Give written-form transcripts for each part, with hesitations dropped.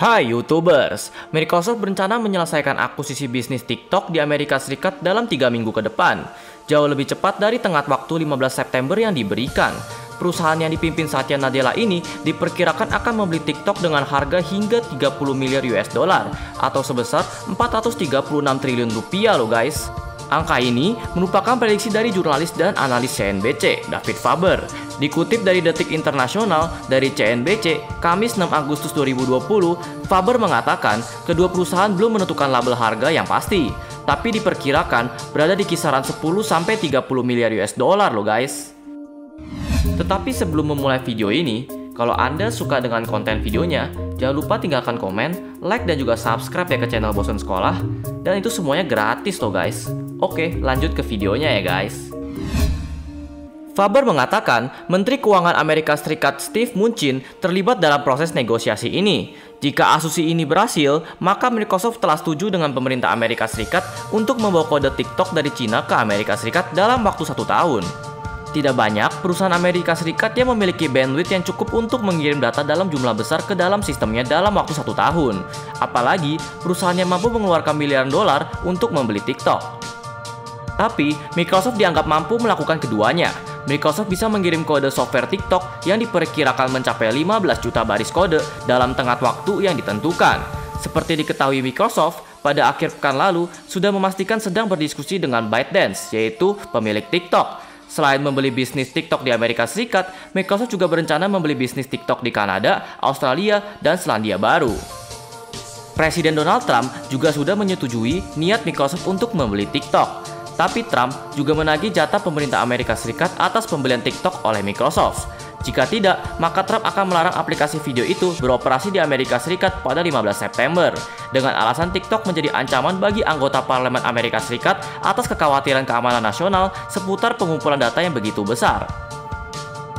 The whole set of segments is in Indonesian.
Hai YouTubers, Microsoft berencana menyelesaikan akuisisi bisnis TikTok di Amerika Serikat dalam 3 minggu ke depan. Jauh lebih cepat dari tenggat waktu 15 September yang diberikan. Perusahaan yang dipimpin Satya Nadella ini diperkirakan akan membeli TikTok dengan harga hingga 30 miliar US dollar atau sebesar 436 triliun rupiah loh guys. Angka ini merupakan prediksi dari jurnalis dan analis CNBC, David Faber. Dikutip dari Detik Internasional dari CNBC, Kamis 6 Agustus 2020, Faber mengatakan kedua perusahaan belum menentukan label harga yang pasti, tapi diperkirakan berada di kisaran 10-30 miliar US dollar loh guys. Tetapi sebelum memulai video ini, kalau Anda suka dengan konten videonya, jangan lupa tinggalkan komen, like, dan juga subscribe ya ke channel Bosen Sekolah. Dan itu semuanya gratis loh guys. Oke, lanjut ke videonya ya guys. Faber mengatakan Menteri Keuangan Amerika Serikat Steve Mnuchin terlibat dalam proses negosiasi ini. Jika asusi ini berhasil, maka Microsoft telah setuju dengan pemerintah Amerika Serikat untuk membawa kode TikTok dari Cina ke Amerika Serikat dalam waktu 1 tahun. Tidak banyak perusahaan Amerika Serikat yang memiliki bandwidth yang cukup untuk mengirim data dalam jumlah besar ke dalam sistemnya dalam waktu 1 tahun. Apalagi perusahaan yang mampu mengeluarkan miliaran dolar untuk membeli TikTok. Tapi Microsoft dianggap mampu melakukan keduanya. Microsoft bisa mengirim kode software TikTok yang diperkirakan mencapai 15 juta baris kode dalam tenggat waktu yang ditentukan. Seperti diketahui Microsoft, pada akhir pekan lalu sudah memastikan sedang berdiskusi dengan ByteDance, yaitu pemilik TikTok. Selain membeli bisnis TikTok di Amerika Serikat, Microsoft juga berencana membeli bisnis TikTok di Kanada, Australia, dan Selandia Baru. Presiden Donald Trump juga sudah menyetujui niat Microsoft untuk membeli TikTok. Tapi Trump juga menagih jatah pemerintah Amerika Serikat atas pembelian TikTok oleh Microsoft. Jika tidak, maka Trump akan melarang aplikasi video itu beroperasi di Amerika Serikat pada 15 September. Dengan alasan TikTok menjadi ancaman bagi anggota parlemen Amerika Serikat atas kekhawatiran keamanan nasional seputar pengumpulan data yang begitu besar.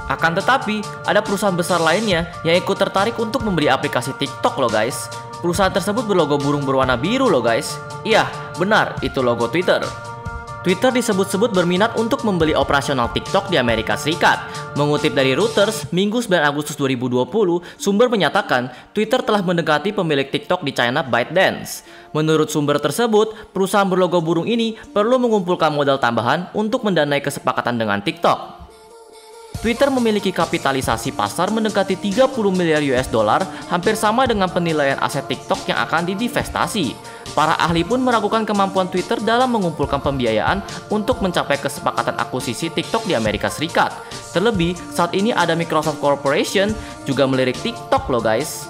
Akan tetapi, ada perusahaan besar lainnya yang ikut tertarik untuk membeli aplikasi TikTok loh guys. Perusahaan tersebut berlogo burung berwarna biru loh guys. Iya, benar, itu logo Twitter. Twitter disebut-sebut berminat untuk membeli operasional TikTok di Amerika Serikat. Mengutip dari Reuters, Minggu 9 Agustus 2020, sumber menyatakan Twitter telah mendekati pemilik TikTok di China, ByteDance. Menurut sumber tersebut, perusahaan berlogo burung ini perlu mengumpulkan modal tambahan untuk mendanai kesepakatan dengan TikTok. Twitter memiliki kapitalisasi pasar mendekati 30 miliar US dollar, hampir sama dengan penilaian aset TikTok yang akan didivestasi. Para ahli pun meragukan kemampuan Twitter dalam mengumpulkan pembiayaan untuk mencapai kesepakatan akuisisi TikTok di Amerika Serikat. Terlebih, saat ini ada Microsoft Corporation juga melirik TikTok loh guys.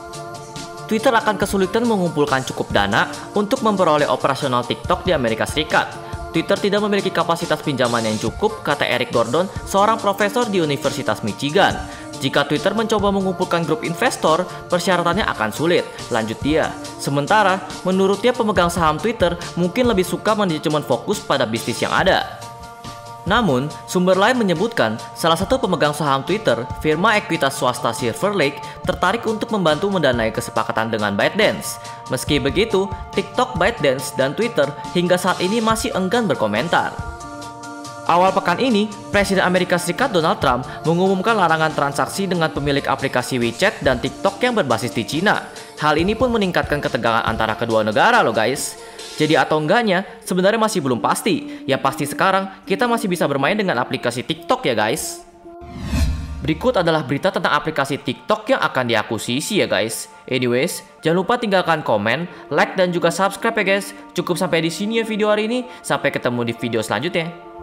Twitter akan kesulitan mengumpulkan cukup dana untuk memperoleh operasional TikTok di Amerika Serikat. Twitter tidak memiliki kapasitas pinjaman yang cukup, kata Eric Gordon, seorang profesor di Universitas Michigan. Jika Twitter mencoba mengumpulkan grup investor, persyaratannya akan sulit, lanjut dia. Sementara, menurutnya pemegang saham Twitter mungkin lebih suka manajemen fokus pada bisnis yang ada. Namun, sumber lain menyebutkan salah satu pemegang saham Twitter, firma ekuitas swasta Silver Lake, tertarik untuk membantu mendanai kesepakatan dengan ByteDance. Meski begitu, TikTok, ByteDance, dan Twitter hingga saat ini masih enggan berkomentar. Awal pekan ini, Presiden Amerika Serikat Donald Trump mengumumkan larangan transaksi dengan pemilik aplikasi WeChat dan TikTok yang berbasis di Cina. Hal ini pun meningkatkan ketegangan antara kedua negara loh guys. Jadi atau enggaknya, sebenarnya masih belum pasti. Yang pasti sekarang, kita masih bisa bermain dengan aplikasi TikTok ya guys. Berikut adalah berita tentang aplikasi TikTok yang akan diakuisisi ya guys. Anyways, jangan lupa tinggalkan komen, like, dan juga subscribe ya guys. Cukup sampai di sini ya video hari ini. Sampai ketemu di video selanjutnya.